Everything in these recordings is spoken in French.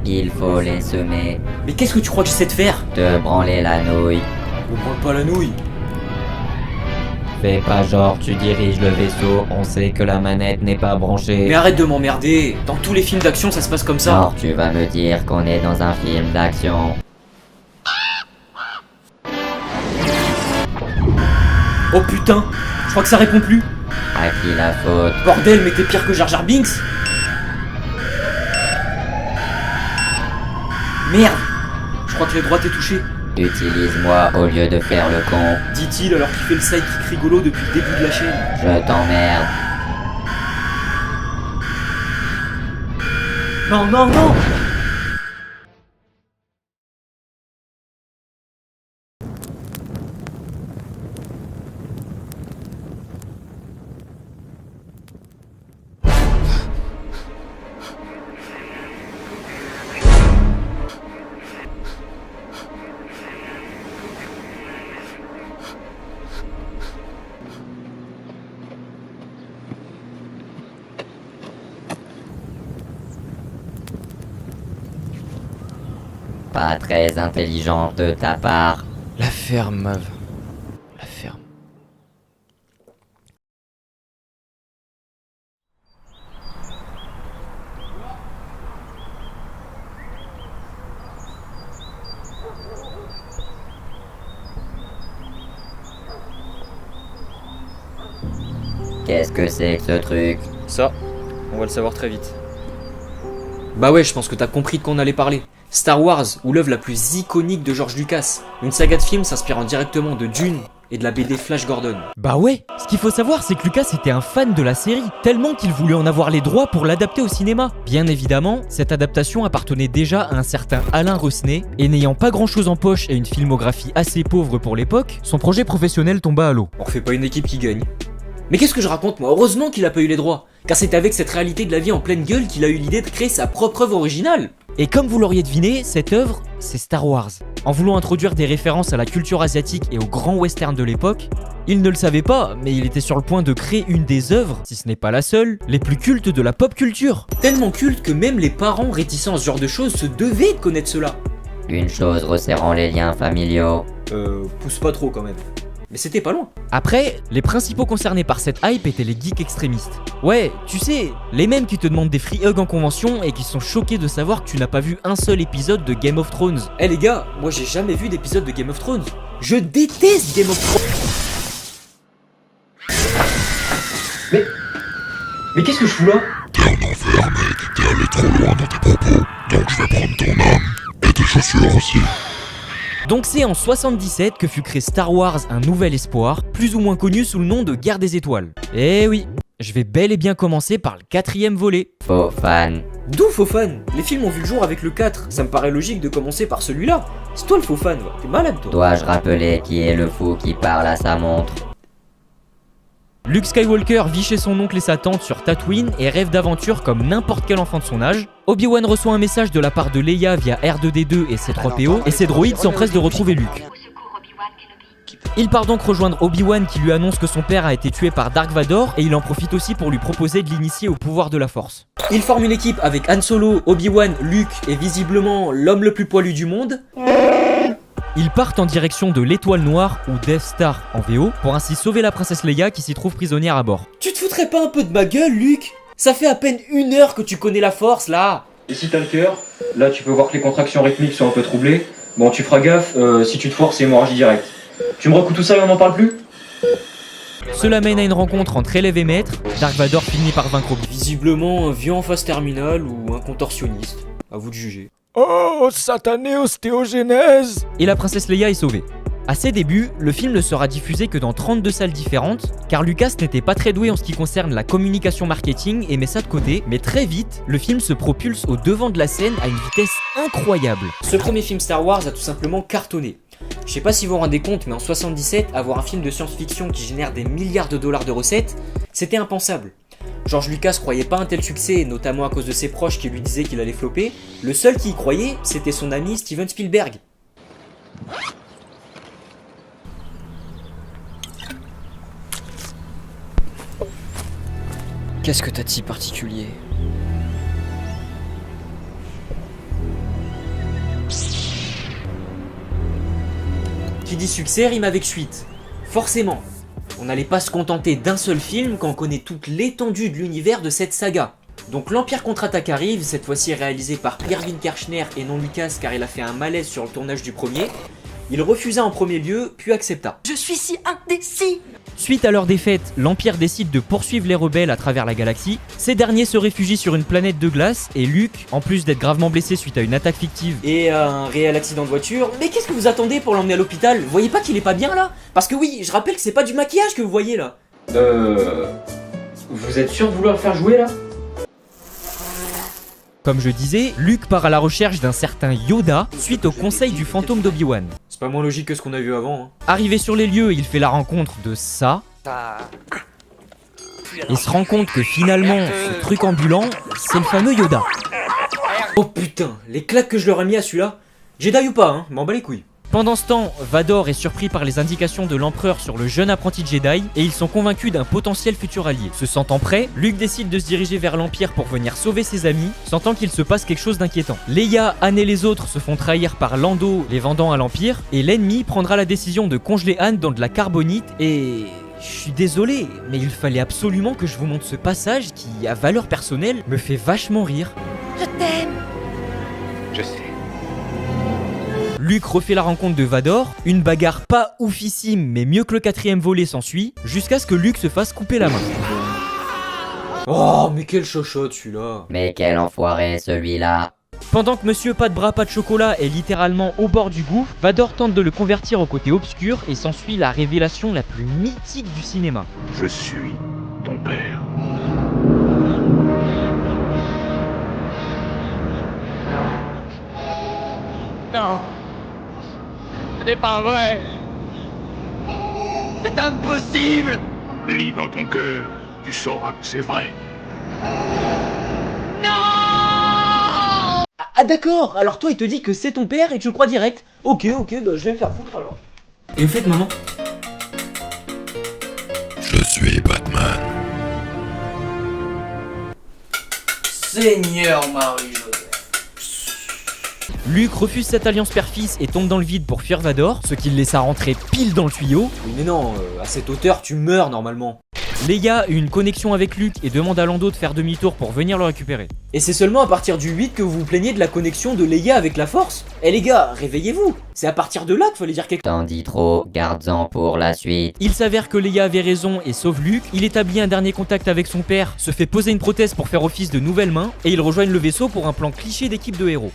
il faut les semer. Mais qu'est-ce que tu crois que j'essaie de faire? Te branler la nouille. Me branle pas la nouille. Fais pas genre tu diriges le vaisseau, on sait que la manette n'est pas branchée. Mais arrête de m'emmerder. Dans tous les films d'action, ça se passe comme ça. Alors tu vas me dire qu'on est dans un film d'action. Oh putain, je crois que ça répond plus. À qui la faute? Bordel, mais t'es pire que Jar Jar Binks. Merde, je crois que les droites est touché. Utilise-moi au lieu de faire le con. Dit-il alors qu'il fait le sidekick rigolo depuis le début de la chaîne. Je t'emmerde. Non, non, non. Pas très intelligent de ta part. La ferme, Mav. La ferme. Qu'est-ce que c'est que ce truc? Ça, on va le savoir très vite. Bah ouais, je pense que t'as compris de quoi on allait parler. Star Wars, ou l'œuvre la plus iconique de George Lucas. Une saga de films s'inspirant directement de Dune et de la BD Flash Gordon. Bah ouais, ce qu'il faut savoir c'est que Lucas était un fan de la série, tellement qu'il voulait en avoir les droits pour l'adapter au cinéma. Bien évidemment, cette adaptation appartenait déjà à un certain Alain Resnais, et n'ayant pas grand chose en poche et une filmographie assez pauvre pour l'époque, son projet professionnel tomba à l'eau. On refait pas une équipe qui gagne. Mais qu'est-ce que je raconte moi? Heureusement qu'il a pas eu les droits, car c'est avec cette réalité de la vie en pleine gueule qu'il a eu l'idée de créer sa propre œuvre originale. Et comme vous l'auriez deviné, cette œuvre, c'est Star Wars. En voulant introduire des références à la culture asiatique et aux grands westerns de l'époque, il ne le savait pas, mais il était sur le point de créer une des œuvres, si ce n'est pas la seule, les plus cultes de la pop culture. Tellement culte que même les parents réticents à ce genre de choses se devaient de connaître cela. Une chose resserrant les liens familiaux. Pousse pas trop quand même. Mais c'était pas loin. Après, les principaux concernés par cette hype étaient les geeks extrémistes. Ouais, tu sais, les mêmes qui te demandent des free hugs en convention et qui sont choqués de savoir que tu n'as pas vu un seul épisode de Game of Thrones. Eh les gars, moi j'ai jamais vu d'épisode de Game of Thrones. Je déteste Game of Thrones. Mais qu'est-ce que je fous là? T'es en enfer, mec. T'es allé trop loin dans tes propos. Donc je vais prendre ton âme. Et tes chaussures aussi. Donc c'est en 77 que fut créé Star Wars Un Nouvel Espoir, plus ou moins connu sous le nom de Guerre des Étoiles. Eh oui, je vais bel et bien commencer par le 4e volet. Faux fan. D'où faux fan? Les films ont vu le jour avec le 4, ça me paraît logique de commencer par celui-là. C'est toi le faux fan, t'es malade toi. Dois-je rappeler qui est le fou qui parle à sa montre? Luke Skywalker vit chez son oncle et sa tante sur Tatooine et rêve d'aventure comme n'importe quel enfant de son âge. Obi-Wan reçoit un message de la part de Leia via R2D2 et C3PO et ses droïdes s'empressent de retrouver Luke. Il part donc rejoindre Obi-Wan qui lui annonce que son père a été tué par Dark Vador et il en profite aussi pour lui proposer de l'initier au pouvoir de la Force. Il forme une équipe avec Han Solo, Obi-Wan, Luke et visiblement l'homme le plus poilu du monde. Ils partent en direction de l'Étoile Noire, ou Death Star en VO, pour ainsi sauver la princesse Leia qui s'y trouve prisonnière à bord. Tu te foutrais pas un peu de ma gueule, Luke? Ça fait à peine 1 heure que tu connais la force, là. Et si t'as le cœur, là tu peux voir que les contractions rythmiques sont un peu troublées. Bon, tu feras gaffe, si tu te forces, c'est hémorragie directe. Tu me recoutes tout ça et on n'en parle plus? Cela mène à une rencontre entre élève et maître. Dark Vador finit par vaincre Obi. Visiblement un vieux en phase terminale ou un contorsionniste. À vous de juger. Oh, satanée ostéogenèse! Et la princesse Leia est sauvée. À ses débuts, le film ne sera diffusé que dans 32 salles différentes, car Lucas n'était pas très doué en ce qui concerne la communication marketing et met ça de côté, mais très vite, le film se propulse au devant de la scène à une vitesse incroyable. Ce premier film Star Wars a tout simplement cartonné. Je sais pas si vous vous rendez compte, mais en 77, avoir un film de science-fiction qui génère des milliards de dollars de recettes, c'était impensable. George Lucas croyait pas un tel succès, notamment à cause de ses proches qui lui disaient qu'il allait flopper. Le seul qui y croyait, c'était son ami Steven Spielberg. Qu'est-ce que t'as de si particulier? Qui dit succès rime avec suite. Forcément, on n'allait pas se contenter d'un seul film quand on connaît toute l'étendue de l'univers de cette saga. Donc l'Empire contre-attaque arrive, cette fois-ci réalisé par Irving Kershner et non Lucas car il a fait un malaise sur le tournage du premier. Il refusa en premier lieu, puis accepta. Je suis si indécis. Suite à leur défaite, l'Empire décide de poursuivre les rebelles à travers la galaxie. Ces derniers se réfugient sur une planète de glace et Luke, en plus d'être gravement blessé suite à une attaque fictive Et un réel accident de voiture. Mais qu'est-ce que vous attendez pour l'emmener à l'hôpital? Vous voyez pas qu'il est pas bien là? Parce que oui, je rappelle que c'est pas du maquillage que vous voyez là. Vous êtes sûr de vouloir le faire jouer là? Comme je disais, Luke part à la recherche d'un certain Yoda suite au conseil du fantôme d'Obi-Wan. C'est pas moins logique que ce qu'on a vu avant. Hein. Arrivé sur les lieux, il fait la rencontre de ça et se rend compte que finalement, ce truc ambulant, c'est le fameux Yoda. Oh putain, les claques que je leur ai mis à celui-là. Jedi ou pas, hein, m'en bats les couilles. Pendant ce temps, Vador est surpris par les indications de l'empereur sur le jeune apprenti Jedi et ils sont convaincus d'un potentiel futur allié. Se sentant prêt, Luke décide de se diriger vers l'Empire pour venir sauver ses amis, sentant qu'il se passe quelque chose d'inquiétant. Leia, Han et les autres se font trahir par Lando, les vendant à l'Empire, et l'ennemi prendra la décision de congeler Han dans de la carbonite et... Je suis désolé, mais il fallait absolument que je vous montre ce passage qui, à valeur personnelle, me fait vachement rire. Je t'aime. Je sais. Luke refait la rencontre de Vador, une bagarre pas oufissime mais mieux que le 4ème volet s'ensuit, jusqu'à ce que Luke se fasse couper la main. Oh, mais quel chochotte celui-là. Mais quel enfoiré celui-là. Pendant que Monsieur Pas de Bras Pas de Chocolat est littéralement au bord du gouffre, Vador tente de le convertir au côté obscur et s'ensuit la révélation la plus mythique du cinéma. Je suis ton père. Non. Ce n'est pas vrai. C'est impossible. Lis dans ton cœur, tu sauras que c'est vrai. Ah d'accord, alors toi il te dit que c'est ton père et que tu le crois direct. Ok, bah je vais me faire foutre alors. Et vous faites maman? Je suis Batman. Seigneur Marie-Joseph. Luke refuse cette alliance père-fils et tombe dans le vide pour fuir Vador, ce qui le laissa rentrer pile dans le tuyau. Oui mais non, à cette hauteur tu meurs normalement. Leia eut une connexion avec Luke et demande à Lando de faire demi-tour pour venir le récupérer. Et c'est seulement à partir du 8 que vous vous plaignez de la connexion de Leia avec la Force? Eh les gars, réveillez-vous. C'est à partir de là qu'il fallait dire quelque chose. T'en dis trop, garde-en pour la suite. Il s'avère que Leia avait raison et sauve Luke, il établit un dernier contact avec son père, se fait poser une prothèse pour faire office de nouvelle main, et ils rejoignent le vaisseau pour un plan cliché d'équipe de héros.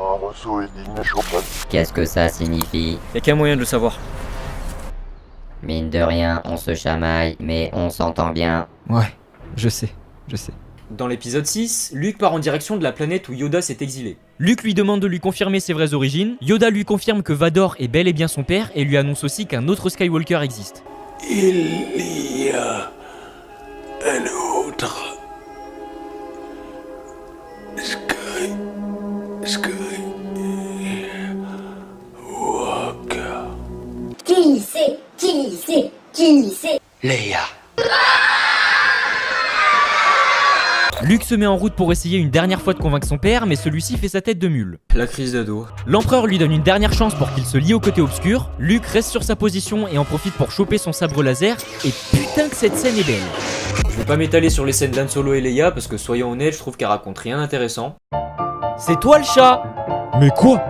Un ressaut énigme Chopin. Qu'est-ce que ça signifie? Y'a qu'un moyen de le savoir. Mine de rien, on se chamaille, mais on s'entend bien. Ouais, je sais. Dans l'épisode 6, Luke part en direction de la planète où Yoda s'est exilé. Luke lui demande de lui confirmer ses vraies origines, Yoda lui confirme que Vador est bel et bien son père et lui annonce aussi qu'un autre Skywalker existe. Il y a un autre Skywalker. Qui c'est Leia. Luke se met en route pour essayer une dernière fois de convaincre son père, mais celui-ci fait sa tête de mule. La crise d'ado. L'empereur lui donne une dernière chance pour qu'il se lie au côté obscur, Luke reste sur sa position et en profite pour choper son sabre laser, et putain que cette scène est belle. Je vais pas m'étaler sur les scènes d'Han Solo et Leia parce que soyons honnêtes, je trouve qu'elle raconte rien d'intéressant. C'est toi le chat! Mais quoi?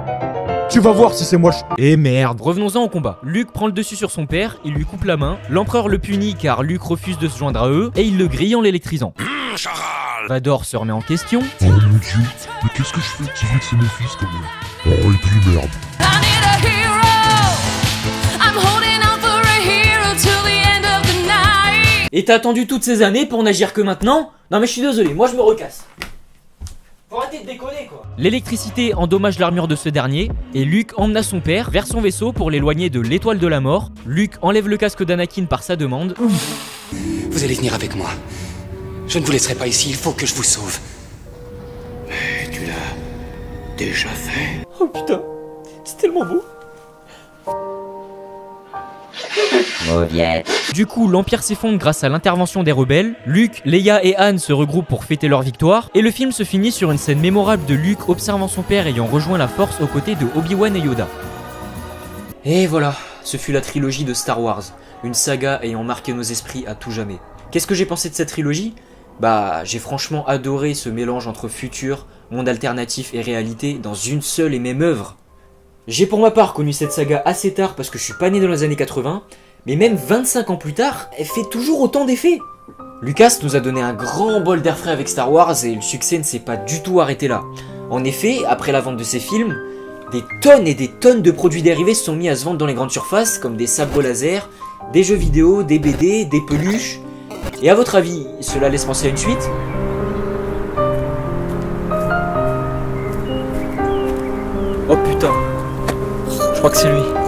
Tu vas voir si c'est moi Eh merde. Revenons-en au combat. Luke prend le dessus sur son père, il lui coupe la main, l'empereur le punit car Luke refuse de se joindre à eux, et il le grille en l'électrisant. Vador se remet en question. Oh mon dieu, mais qu'est-ce que je fais? C'est vrai que c'est mon fils quand même. Oh et puis merde. Et t'as attendu toutes ces années pour n'agir que maintenant? Non mais je suis désolé, moi je me recasse. Faut arrêter de déconner quoi. L'électricité endommage l'armure de ce dernier, et Luke emmena son père vers son vaisseau pour l'éloigner de l'étoile de la mort. Luke enlève le casque d'Anakin par sa demande. Vous allez venir avec moi. Je ne vous laisserai pas ici, il faut que je vous sauve. Mais tu l'as déjà fait. Oh putain, c'est tellement beau. Mauviette. Du coup, l'Empire s'effondre grâce à l'intervention des rebelles, Luke, Leia et Han se regroupent pour fêter leur victoire, et le film se finit sur une scène mémorable de Luke observant son père ayant rejoint la Force aux côtés de Obi-Wan et Yoda. Et voilà, ce fut la trilogie de Star Wars, une saga ayant marqué nos esprits à tout jamais. Qu'est-ce que j'ai pensé de cette trilogie ? Bah, j'ai franchement adoré ce mélange entre futur, monde alternatif et réalité dans une seule et même œuvre. J'ai pour ma part connu cette saga assez tard parce que je suis pas né dans les années 80, mais même 25 ans plus tard, elle fait toujours autant d'effets. Lucas nous a donné un grand bol d'air frais avec Star Wars et le succès ne s'est pas du tout arrêté là. En effet, après la vente de ces films, des tonnes et des tonnes de produits dérivés se sont mis à se vendre dans les grandes surfaces, comme des sabres laser, des jeux vidéo, des BD, des peluches. Et à votre avis, cela laisse penser à une suite ? Oh putain. Je crois que c'est lui.